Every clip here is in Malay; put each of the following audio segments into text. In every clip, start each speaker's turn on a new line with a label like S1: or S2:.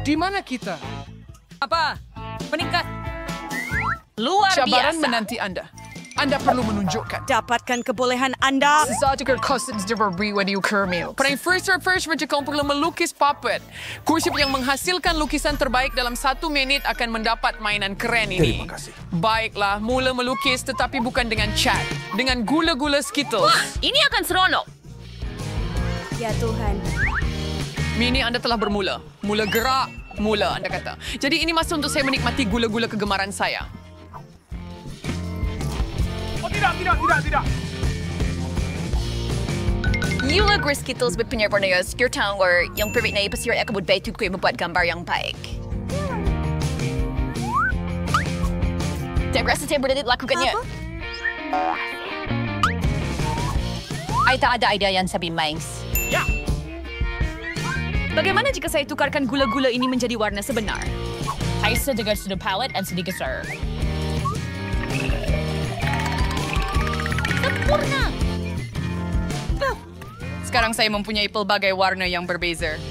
S1: Di mana kita?
S2: Apa? Meningkat. Luar
S3: Cabaran
S2: biasa.
S3: menanti Anda. Anda perlu menunjukkan.
S4: Dapatkan kebolehan anda.
S3: Sesuatu kekosong diberi pada Kermil. Pada first macam kamu perlu melukis puppet. Kursi yang menghasilkan lukisan terbaik dalam 1 minit akan mendapat mainan keren ini.
S1: Terima kasih.
S3: Baiklah, mula melukis tetapi bukan dengan cat. Dengan gula-gula Skittles.
S2: Wah, ini akan seronok.
S4: Ya Tuhan.
S3: Mini, Anda telah bermula. Mula gerak, mula Anda kata. Jadi ini masa untuk saya menikmati gula-gula kegemaran saya.
S1: Oh, tidak.
S5: You agree Skittles with punya Borneos, your town where yung perfect na ipasir ako would bay to ko membuat gambar yang baik. Tidak rasa saya berdedit lakukannya. Ay, tak ada idea yan sabi Mangs.
S1: Ya.
S2: Bagaimana jika saya tukarkan gula-gula ini menjadi warna sebenar?
S5: Ay, sedikit sudah palette and sedikit sir.
S2: Sempurna!
S5: Sekarang saya mempunyai pelbagai warna yang berbeza.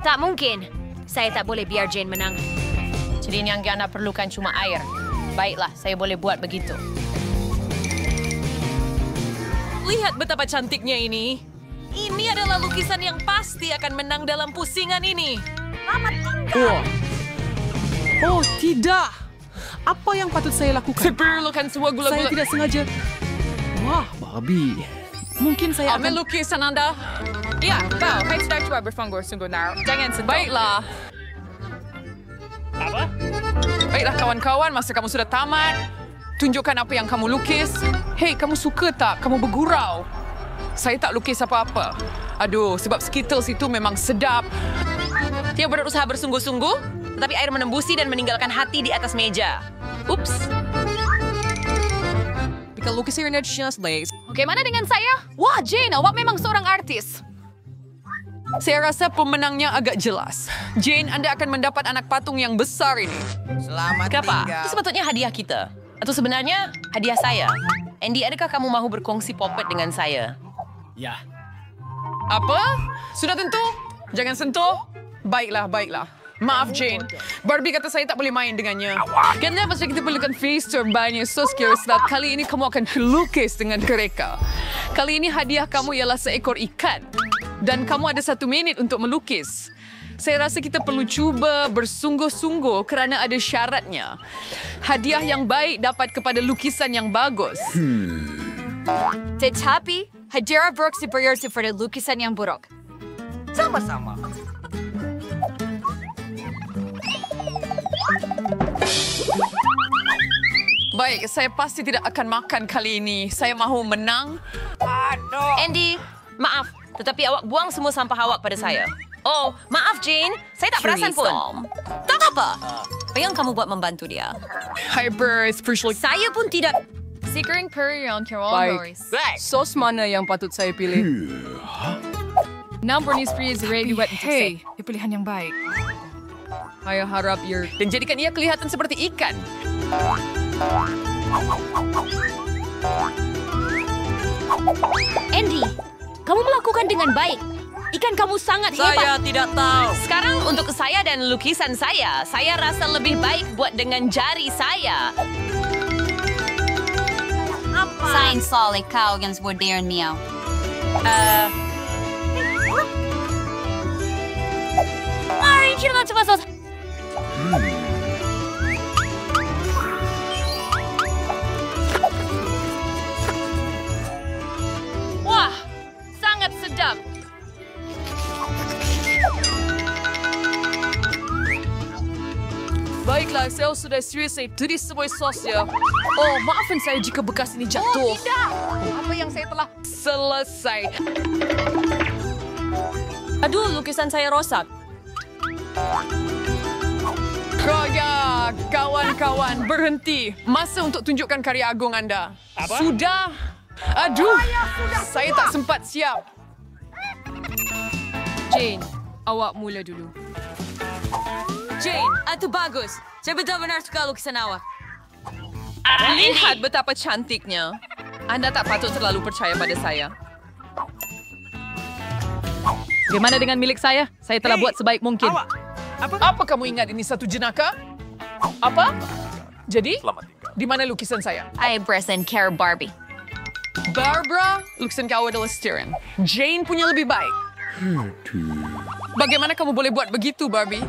S2: Tak mungkin. Saya tak boleh biar Jane menang.
S5: Jadi yang Anda perlukan cuma air. Baiklah, saya boleh buat begitu.
S2: Lihat betapa cantiknya ini. Ini adalah lukisan yang pasti akan menang dalam pusingan ini.
S3: Oh, tidak. Apa yang patut saya lakukan? Saya perlukan semua gula-gula.
S1: Saya tidak sengaja. Wah, Barbie.
S3: Mungkin saya akan...
S5: Ambil lukisan Anda. Ya, kau. Hai sudah coba berfunggur-sungguh now. Jangan sentuh.
S3: Baiklah.
S1: Apa?
S3: Baiklah kawan-kawan, masa kamu sudah tamat. Tunjukkan apa yang kamu lukis. Hei, kamu suka tak? Kamu bergurau. Saya tak lukis apa-apa. Aduh, sebab Skittles itu memang sedap.
S2: Dia berusaha bersungguh-sungguh, tetapi air menembusi dan meninggalkan hati di atas meja. Ups.
S3: Jika lukisannya legs.
S5: Bagaimana dengan saya? Wah, Jane, awak memang seorang artis.
S3: Saya rasa pemenangnya agak jelas. Jane, Anda akan mendapat anak patung yang besar ini.
S6: Selamat
S2: Kenapa?
S6: tinggal.
S2: Itu sepatutnya hadiah kita. Atau sebenarnya hadiah saya. Andy, adakah kamu mahu berkongsi puppet dengan saya?
S1: Ya.
S3: Apa? Sudah tentu? Jangan sentuh. Baiklah. Maaf, Jane. Barbie kata saya tak boleh main dengannya. Karena masa kita perlukan face terbaiknya. So curious that kali ini kamu akan lukis dengan mereka. Kali ini hadiah kamu ialah seekor ikan. Dan kamu ada 1 minit untuk melukis. Saya rasa kita perlu cuba bersungguh-sungguh kerana ada syaratnya. Hadiah yang baik dapat kepada lukisan yang bagus.
S5: Tetapi, hadiah buruk superior pada lukisan yang buruk.
S6: Sama-sama.
S3: Baik, saya pasti tidak akan makan kali ini. Saya mahu menang.
S6: Aduh.
S2: Andy, maaf. Tetapi awak buang semua sampah awak pada saya. Oh, maaf Jane. Saya tak perasan pun. Tak apa. Apa yang kamu buat membantu dia?
S3: Hyper especially.
S2: Saya pun tidak.
S5: Seekering peri yang
S3: Baik. Sos mana yang patut saya pilih?
S5: Number news free is ready wet.
S3: Hey,
S5: pilihan yang baik.
S3: saya harap dan jadikan ia kelihatan seperti ikan.
S2: Andy, kamu melakukan dengan baik. Ikan kamu sangat hebat.
S4: Saya tidak tahu.
S2: Sekarang untuk saya dan lukisan saya rasa lebih baik buat dengan jari saya.
S7: Sain Sol, ikaw yang modern niya.
S2: Ay, hindi na sumasot. Wah, sangat sedap.
S3: Baiklah, saya sudah serius saya tulis semua sosnya. Oh, maafkan saya jika bekas ini jatuh.
S5: Oh, tidak. Apa yang saya telah...
S3: Selesai.
S2: Aduh, lukisan saya rosak.
S3: Kaya, kawan-kawan, berhenti. Masa untuk tunjukkan karya agung anda.
S1: Apa?
S3: Sudah. Aduh, saya tak sempat siap.
S2: Jane, awak mula dulu. Jane, itu bagus. Saya benar-benar suka lukisan awak.
S3: Lihat betapa cantiknya. Anda tak patut terlalu percaya pada saya. Bagaimana dengan milik saya? Saya telah buat sebaik mungkin. Apa kamu ingat ini satu jenaka? Apa? Jadi, di mana lukisan saya?
S5: I present care Barbie.
S3: Barbara, lukisan kau adalah Steering. Jane punya lebih baik. Bagaimana kamu boleh buat begitu, Barbie?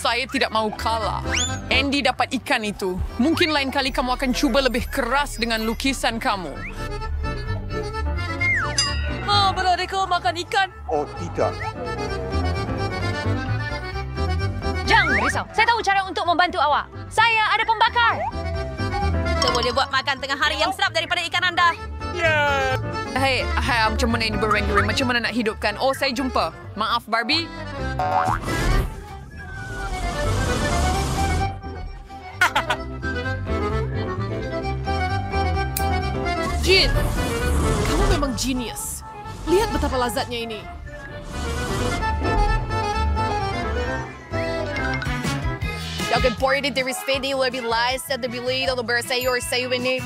S3: Saya tidak mau kalah. Andy dapat ikan itu. Mungkin lain kali kamu akan cuba lebih keras dengan lukisan kamu. Berada kau makan ikan?
S8: Oh, tidak.
S2: Jangan risau. Saya tahu cara untuk membantu awak. Saya ada pembakar.
S4: Kita boleh buat makan tengah hari yang sedap daripada ikan anda.
S3: Hei, macam mana ini bereng-gereng? Macam mana nak hidupkan? Oh, saya jumpa. Maaf, Barbie.
S9: Jean, kamu memang genius. Lihat betapa lazatnya ini.
S5: Jag är bordet där vi spänner och vi läser det blir och bara säger ini.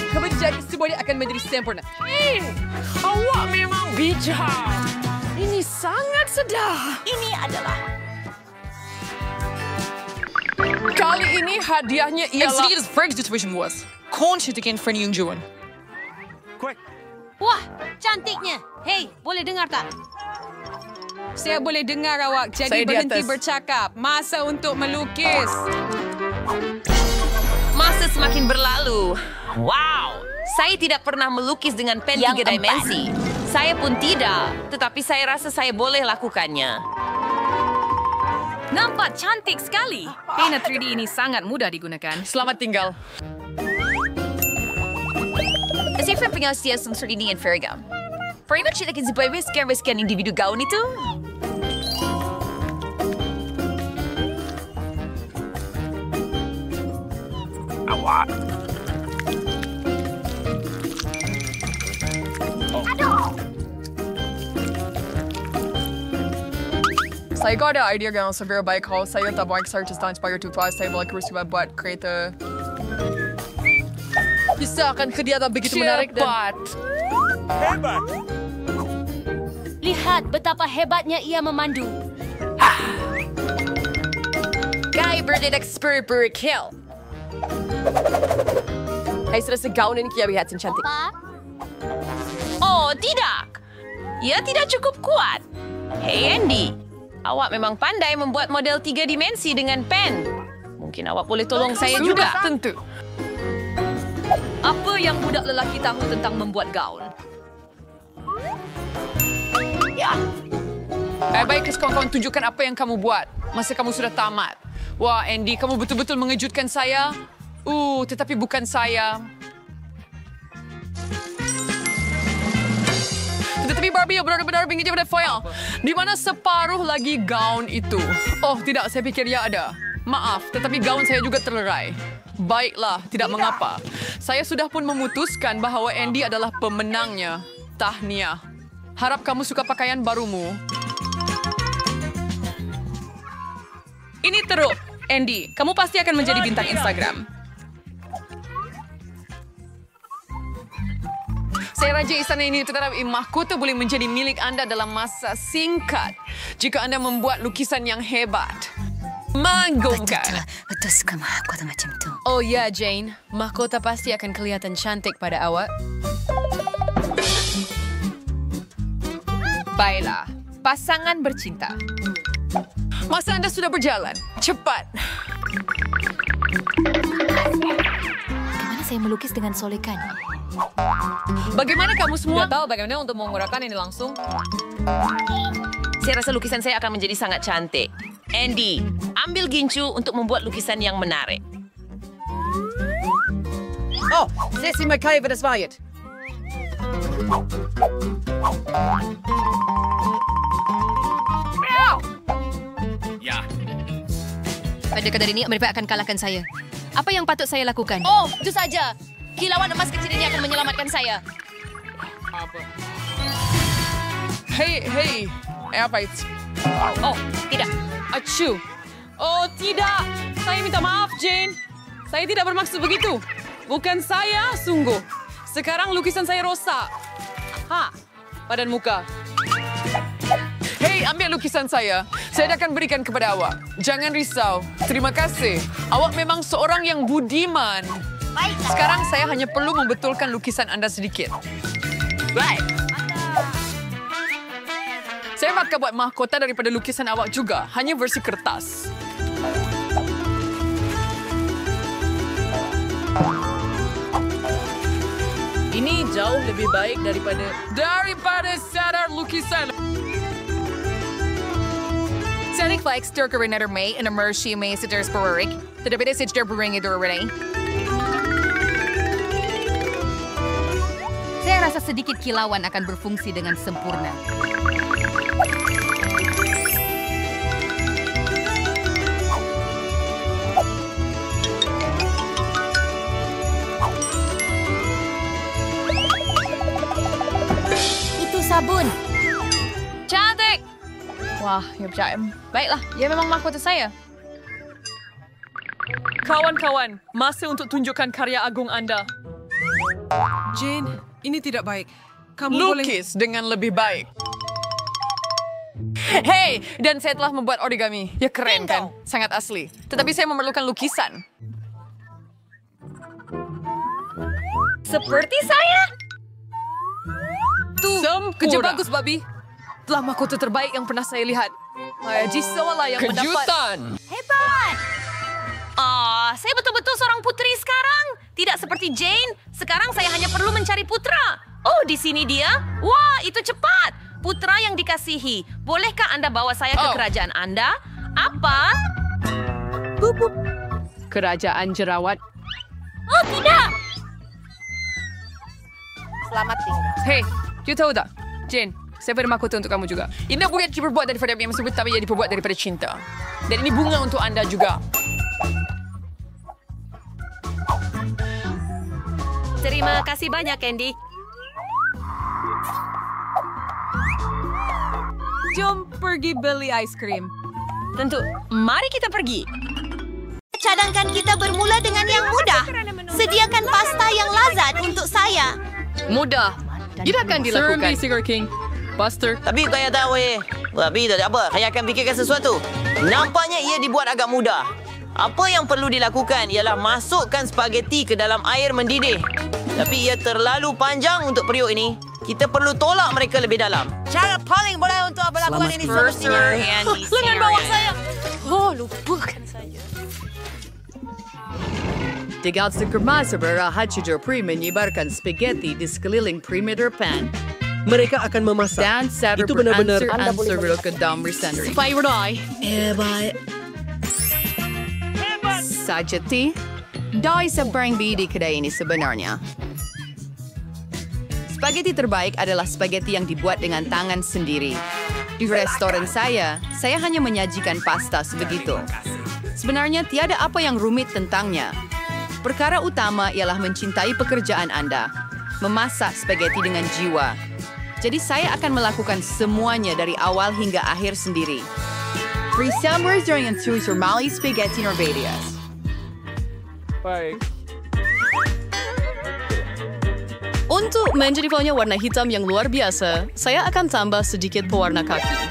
S3: Kemudian semuanya akan menjadi sempurna. Awak memang bijak. Ini sangat sedap.
S4: Ini adalah
S3: Kali ini hadiahnya ialah... It's Frank's situation was. Konstitution for New June.
S7: Wah, cantiknya. Hei, boleh dengar tak?
S9: Saya boleh dengar awak, jadi
S3: Saya di
S9: berhenti
S3: atas.
S9: bercakap. Masa untuk melukis.
S2: Masa semakin berlalu. Wow! Saya tidak pernah melukis dengan pen 3 dimensi. Saya pun tidak. Tetapi saya rasa saya boleh lakukannya.
S9: Nampak cantik sekali. Pena 3D ini sangat mudah digunakan.
S3: Selamat tinggal.
S5: Kasi pengasih som surining and Ferragam. Pernah sila kasi bawis individu gaun itu?
S1: Awak.
S3: Saya kau ada idea yang severe baik kalau saya tak baik search dan inspire to twice saya boleh kursus buat kereta. Bisa akan kegiatan begitu menarik dan...
S8: Hebat!
S7: Lihat betapa hebatnya ia memandu.
S5: Guy Bernard expert per kill. Ay sudah segaun ini kaya lihat cantik.
S2: Oh, tidak. Ia tidak cukup kuat. Hey, Andy. Awak memang pandai membuat model 3 dimensi dengan pen. Mungkin awak boleh tolong saya juga.
S3: Tentu.
S9: Apa yang budak lelaki tahu tentang membuat gaun?
S3: Baik, kawan-kawan tunjukkan apa yang kamu buat masa kamu sudah tamat. Wah, Andy, kamu betul-betul mengejutkan saya. Tetapi bukan saya. Tetapi Barbie yang benar-benar mengejar pada foil. Di mana separuh lagi gaun itu? Oh, tidak. Saya pikir ya ada. Maaf, tetapi gaun saya juga terlerai. Baiklah, tidak mengapa. Saya sudah pun memutuskan bahawa Andy adalah pemenangnya. Tahniah. Harap kamu suka pakaian barumu.
S9: Ini teruk. Andy, kamu pasti akan menjadi bintang Instagram.
S3: Saya raja istana ini, tetapi mahkota boleh menjadi milik anda dalam masa singkat jika anda membuat lukisan yang hebat. Mengagumkan.
S7: Betul suka mahkota macam tu.
S9: Oh ya, Jane. Mahkota pasti akan kelihatan cantik pada awak. Baiklah, pasangan bercinta.
S3: Masa anda sudah berjalan. Cepat.
S5: Bagaimana saya melukis dengan solekan?
S3: Bagaimana kamu semua?
S9: Tidak tahu bagaimana untuk menggunakan ini langsung.
S2: Saya rasa lukisan saya akan menjadi sangat cantik. Andy, ambil gincu untuk membuat lukisan yang menarik.
S6: Oh, saya si Mackay pada semayat.
S1: Ya.
S7: Pada kadar ini, mereka akan kalahkan saya. Apa yang patut saya lakukan?
S5: Oh, itu saja. Kilauan emas kecil ini akan menyelamatkan saya.
S3: Hey. Apa itu?
S2: Oh, tidak.
S9: Acu. Oh, tidak. Saya minta maaf, Jane. Saya tidak bermaksud begitu.
S3: Bukan saya, sungguh. Sekarang lukisan saya rosak. Badan muka. Hei, ambil lukisan saya. Saya akan berikan kepada awak. Jangan risau. Terima kasih. Awak memang seorang yang budiman.
S4: Baiklah.
S3: Sekarang saya hanya perlu membetulkan lukisan anda sedikit.
S4: Baik.
S3: Saya akan buat mahkota daripada lukisan awak juga. Hanya versi kertas.
S6: Ini jauh lebih baik
S3: daripada sadar lukisan.
S5: Sonic Flex Turker Renner May and Emershi May Sitters Perurik. Tetapi dia sitter bering itu Renee.
S7: Saya rasa sedikit kilauan akan berfungsi dengan sempurna.
S5: Itu sabun.
S2: Cantik! Wah, ya percaya. Baiklah, ia memang mahkota saya.
S3: Kawan-kawan, masa untuk tunjukkan karya agung anda.
S9: Jane, ini tidak baik. Kamu boleh...
S3: Lukis dengan lebih baik. Hei, dan saya telah membuat origami. Ya keren kan? Sangat asli. Tetapi saya memerlukan lukisan.
S2: Seperti saya.
S3: Sempurna.
S9: Kerja bagus, Babi. Telah mahkota terbaik yang pernah saya lihat. Jisoo lah yang mendapat...
S3: Kejutan.
S4: Hebat. Saya betul-betul seorang putri sekarang. Tidak seperti Jane. Sekarang saya hanya perlu mencari putra. Oh, di sini dia. Wah, itu cepat. Putra yang dikasihi. Bolehkah Anda bawa saya ke kerajaan Anda? Apa?
S6: kerajaan jerawat.
S4: Oh, tidak.
S5: Selamat tinggal.
S3: Hei, you tahu tak? Jane, saya beri mahkota untuk kamu juga. Ini bukan diperbuat daripada yang sebut, tapi ia diperbuat daripada cinta. Dan ini bunga untuk anda juga.
S4: Terima kasih banyak, Candy.
S9: Jom pergi beli ice cream.
S4: Tentu. Mari kita pergi. Cadangkan kita bermula dengan yang mudah. Sediakan pasta yang lazat untuk saya.
S6: Mudah. Tidak akan dilakukan.
S3: Sugar King. Buster.
S10: Tapi saya tahu Tapi tak ada apa. Saya akan fikirkan sesuatu. Nampaknya ia dibuat agak mudah. Apa yang perlu dilakukan ialah masukkan spageti ke dalam air mendidih. Tapi ia terlalu panjang untuk periuk ini. Kita perlu tolak mereka lebih dalam.
S4: Cara paling boleh untuk melakukan ini semestinya.
S5: Lengan bawah saya.
S9: Oh, lupakan saja.
S6: Tiga sekermas berahat Pri menyebarkan spaghetti di sekeliling perimeter pan.
S11: Mereka akan memasak.
S6: Dan Saber
S11: Itu benar-benar
S6: beransur ke dalam resendering.
S11: Spirodai.
S6: Hebat. Sajati, dahil sa brand B di kedai ini sebenarnya. Spaghetti terbaik adalah spaghetti yang dibuat dengan tangan sendiri. Di restoran saya hanya menyajikan pasta sebegitu. Sebenarnya tiada apa yang rumit tentangnya. Perkara utama ialah mencintai pekerjaan Anda, memasak spaghetti dengan jiwa. Jadi saya akan melakukan semuanya dari awal hingga akhir sendiri. Free summers during and choose your Mali spaghetti Norvedias.
S3: Baik.
S11: Untuk menjadi fontnya warna hitam yang luar biasa, saya akan tambah sedikit pewarna kaki.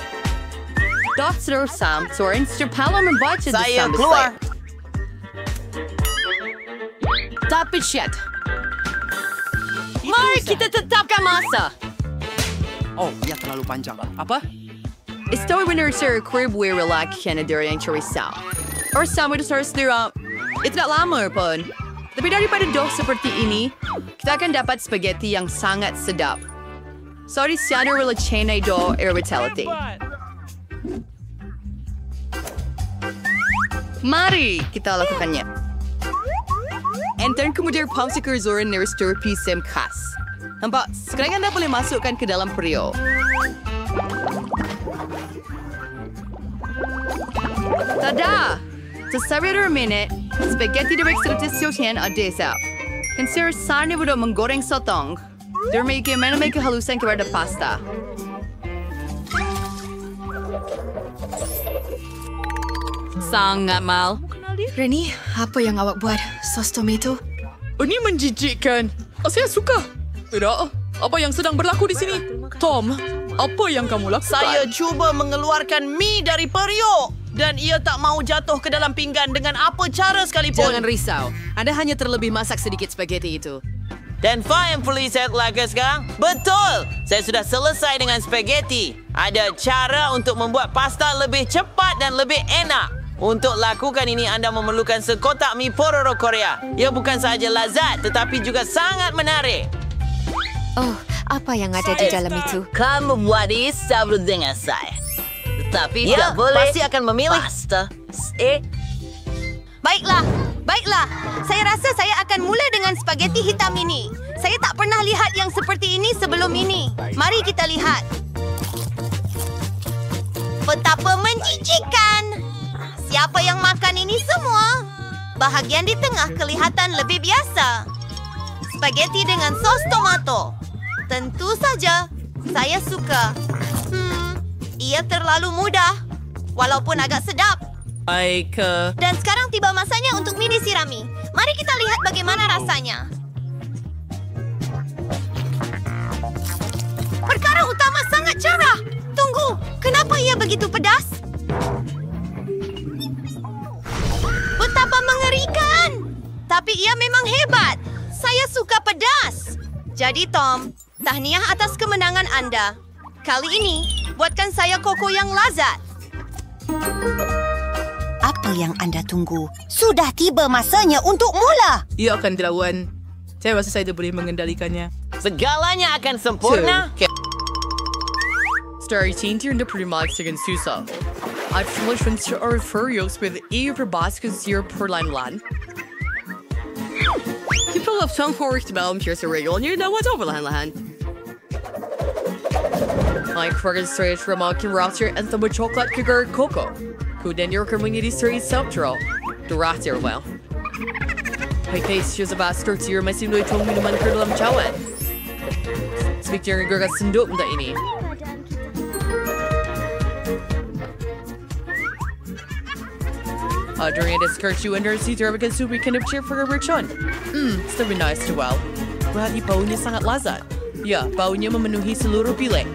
S6: Dr. Sam, Soren Strapala membaca
S10: Saya keluar.
S6: Tapi shit. Mari kita tetapkan masa.
S11: Oh, ia terlalu panjang. Apa?
S6: Estou benar ser crib we relax Canada yang cerisau. Or sama itu harus dira. Itu tak lama pun. Tapi daripada doh seperti ini, kita akan dapat spaghetti yang sangat sedap. Sorry, siapa rela cene do irritability. Mari kita lakukannya. Enter kemudian pomsiker zoran neristur pisem khas. Nampak, sekarang Anda boleh masukkan ke dalam periuk. Tada! Sa 7 minute, spaghetti direct sa tisyotian o desa. Consider sana mo menggoreng sotong. Dermay kayo may kehalusan kepada pasta.
S5: Sangat mal. Reni, apa yang awak buat? Sos tomato?
S11: Ini menjijikkan. Saya suka. Tidak, apa yang sedang berlaku di sini? Tom, apa yang kamu lakukan?
S10: Saya cuba mengeluarkan mie dari periuk. Dan ia tak mau jatuh ke dalam pinggan dengan apa cara sekalipun.
S6: Jangan risau. Anda hanya terlebih masak sedikit spaghetti itu.
S10: Dan apa yang perlu saya lakukan sekarang? Betul! Saya sudah selesai dengan spaghetti. Ada cara untuk membuat pasta lebih cepat dan lebih enak. Untuk lakukan ini, anda memerlukan sekotak mie pororo Korea. Ia bukan sahaja lazat, tetapi juga sangat menarik.
S4: Oh, apa yang ada di dalam itu?
S12: Kamu buat ini sama dengan saya. Tetapi
S10: Ya,
S12: tak boleh
S10: pasti akan memilih.
S12: pasta.
S4: Baiklah. Saya rasa saya akan mula dengan spaghetti hitam ini. Saya tak pernah lihat yang seperti ini sebelum ini. Mari kita lihat. Betapa menjijikkan. Siapa yang makan ini semua? Bahagian di tengah kelihatan lebih biasa. Spaghetti dengan sos tomato. Tentu saja, saya suka. Ia terlalu mudah, walaupun agak sedap.
S11: Baik,
S4: Dan sekarang tiba masanya untuk mie disirami. Mari kita lihat bagaimana rasanya. Perkara utama sangat cerah. Tunggu, kenapa ia begitu pedas? Betapa mengerikan. Tapi ia memang hebat. Saya suka pedas. Jadi Tom, tahniah atas kemenangan Anda. Kali ini, buatkan saya koko yang lazat. Apa yang Anda tunggu? Sudah tiba masanya untuk mula.
S11: ia akan dilawan. Saya rasa saya boleh mengendalikannya.
S10: Segalanya akan sempurna.
S11: Story tintir na primax dengan susah. At solution sa furios with EU probaskas year per line. People have some forest development here sa region. You know what's over lahan. My current straight from a roster and some chocolate sugar cocoa. Who then your community series subtral. The roster well. My face shows a bastard to your my sinuloy tong minuman ko dalam cawan. Speak to your gagas sundok na ini. During a discourse you under Caesar because we can cheer for a richon. It's very nice to well. Berarti baunya sangat lazat. Ya, baunya memenuhi seluruh bilik.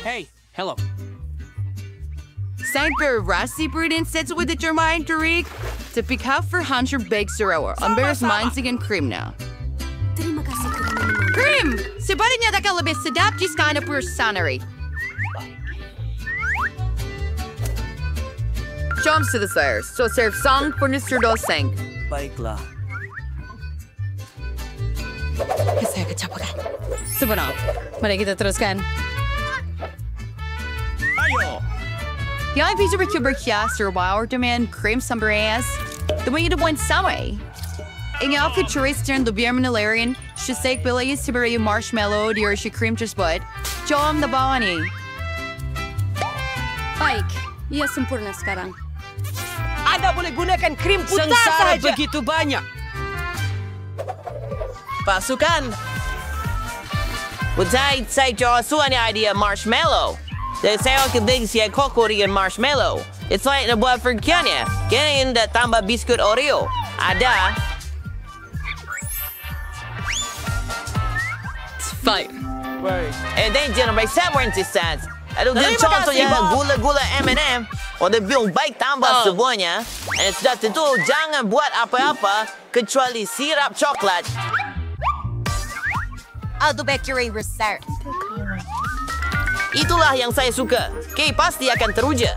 S1: Hey, hello.
S6: Zijn berasi Bruden sets with the German Tarik to pick up for Hunter Baked Surawa. Amberes Mansing and Cream now.
S4: Terima kasih.
S6: Cream! Sebaliknya tak lebih sedap di sana persanari. Jumps to the stairs. So serve song for Mr. Doseng.
S12: Baiklah.
S6: Saya kecapakan. Sebenarnya, mari kita teruskan.
S1: Ayo.
S6: Yang bisa berkias terbawa dengan krim sambaras. Demi itu buat samai. Ingat futuris dan lebih menelarian. Shisek bilay sebagai marshmallow di orsi krim tersebut. Jom na bawah ni.
S5: Baik, ia sempurna sekarang.
S12: Anda boleh gunakan krim putar
S10: Sengsara
S12: sahaja.
S10: begitu banyak. Pasukan. Saya jawasuan idea marshmallow. Dan saya akan bagi koko dengan marshmallow. It's like na buat verkiannya. Kaya dah tambah biskut Oreo. Ada.
S11: Fine.
S10: Dan jangan sampai insistance. Aduh, dia contohnya gula-gula M&M. Orang bilang baik tambah semuanya. Dan sudah tentu jangan buat apa-apa kecuali sirap coklat.
S4: Aldo Bakery Reserve.
S10: Itulah yang saya suka. Kay pasti akan teruja.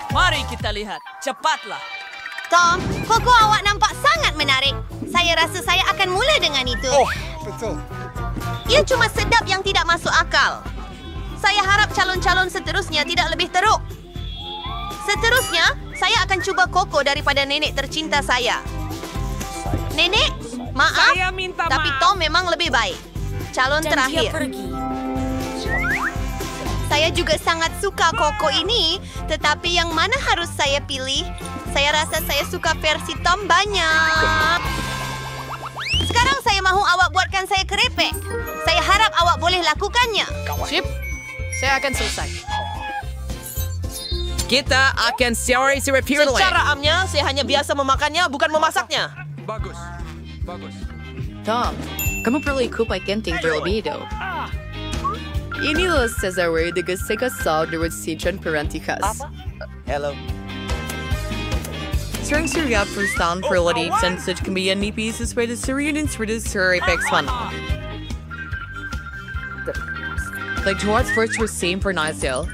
S12: Mari kita lihat. Cepatlah.
S4: Tom, koko awak nampak sangat menarik. Saya rasa saya akan mula dengan itu.
S8: Betul.
S4: Ia cuma sedap yang tidak masuk akal. Saya harap calon-calon seterusnya tidak lebih teruk. Seterusnya, saya akan cuba koko daripada nenek tercinta saya. Nenek, maaf,
S12: Saya minta
S4: tapi
S12: maaf.
S4: Tom memang lebih baik. Calon terakhir. Saya juga sangat suka koko ini, tetapi yang mana harus saya pilih? Saya rasa saya suka versi Tom banyak. Sekarang saya mahu awak buatkan saya kerepek. Saya harap awak boleh lakukannya.
S11: Chip, saya akan selesai.
S3: Kita akan sore-sore purely.
S10: Secara amnya, saya hanya biasa memakannya, bukan memasaknya.
S8: Bagus.
S6: Tom, kamu perlu ikut pakenting terlebih dahulu. Inilah Cesare de Gasegasa de Recijan Perantikas.
S10: Hello.
S11: Sering surya perusahaan perlodi sensej kembali nipis sesuai Syrian dan Syrian Pexwana. Like towards first was same for Nigel.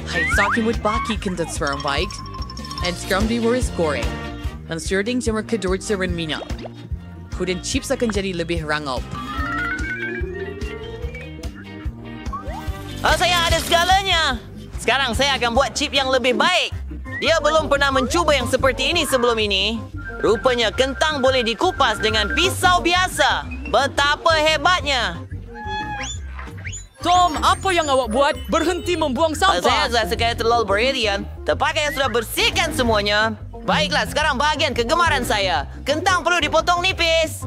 S11: Hai sakin with baki kindat sperm bike. And scrum di waris scoring. And shooting jammer kedort serin mina. Kudin chips akan jadi lebih rangop.
S10: Saya ada segalanya. Sekarang saya akan buat chip yang lebih baik. Dia belum pernah mencuba yang seperti ini sebelum ini. Rupanya kentang boleh dikupas dengan pisau biasa. Betapa hebatnya.
S3: Tom, apa yang awak buat? Berhenti membuang sampah.
S10: Saya rasa kayak terlalu berharian. Terpakai yang sudah bersihkan semuanya. Baiklah, sekarang bahagian kegemaran saya. Kentang perlu dipotong nipis.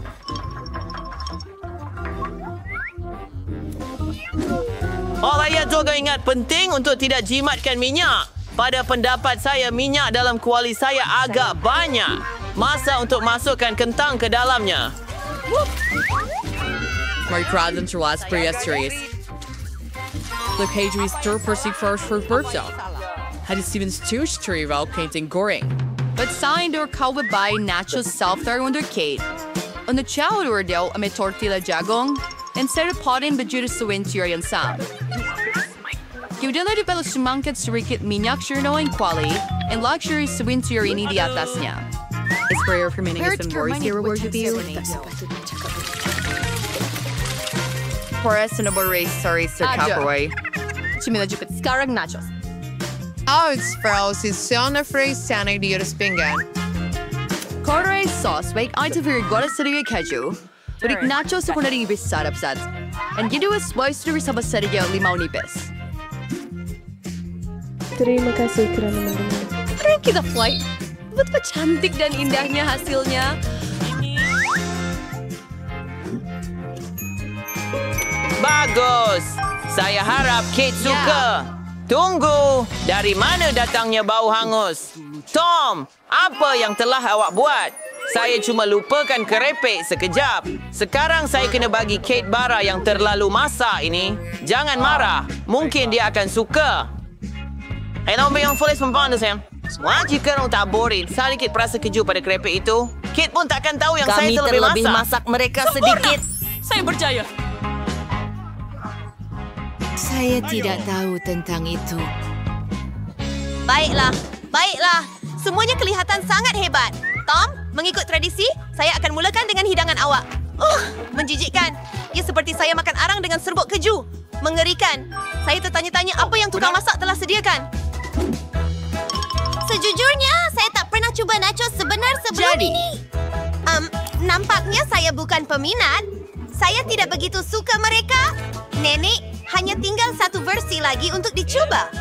S10: Saya juga ingat penting untuk tidak jimatkan minyak. Pada pendapat saya, minyak dalam kuali saya agak banyak. Masa untuk masukkan kentang ke dalamnya.
S11: My present to last for yesterday's. The page we stir persig first for birthday. Had Stevens two story while painting goring.
S6: But signed or cowed by natural self-there under Kate. On the chow or del ame tortilla jagong, and set a pot in bejudis sa winter yan sam. Kiudala di pala sumangkat surikit minyak sirno ang quali, and luxury sa winter ini di atas niya.
S11: Is prayer for meaning has been worse here reward with you.
S6: Horas na race sorry Sir Caproy.
S5: Chimila jupit skarang nachos.
S13: Outs frau si Siona Frey Sanay di Pinggan.
S6: Corduroy sauce, wait, I to very good at setting a keju. But it nachos sa kunading ibis sarap-sats. And gido is spice to risabas sa rin limaw nipis.
S14: Terima kasih kerana mendengar.
S5: Hari kita flight. Betapa cantik dan indahnya hasilnya.
S10: Bagus. Saya harap Kate suka. Tunggu. Dari mana datangnya bau hangus? Tom, apa yang telah awak buat? Saya cuma lupakan kerepek sekejap. Sekarang saya kena bagi Kate bara yang terlalu masak ini. Jangan marah. Mungkin dia akan suka. Nombor yang fulis mempandu, Sam. Semua jika orang tak borin, sedikit perasa keju pada kerepek itu, Kate pun takkan tahu yang saya terlebih masak
S4: mereka sedikit.
S3: Saya percaya.
S15: Saya tidak tahu tentang itu.
S4: Baiklah. Semuanya kelihatan sangat hebat. Tom, mengikut tradisi, saya akan mulakan dengan hidangan awak. Menjijikkan. Ia seperti saya makan arang dengan serbuk keju. Mengerikan. Saya tertanya-tanya apa yang tukang masak telah sediakan. Sejujurnya, saya tak pernah cuba nachos sebenar sebelum ini. Nampaknya saya bukan peminat. Saya tidak begitu suka mereka. Nenek, hanya tinggal satu versi lagi untuk dicuba.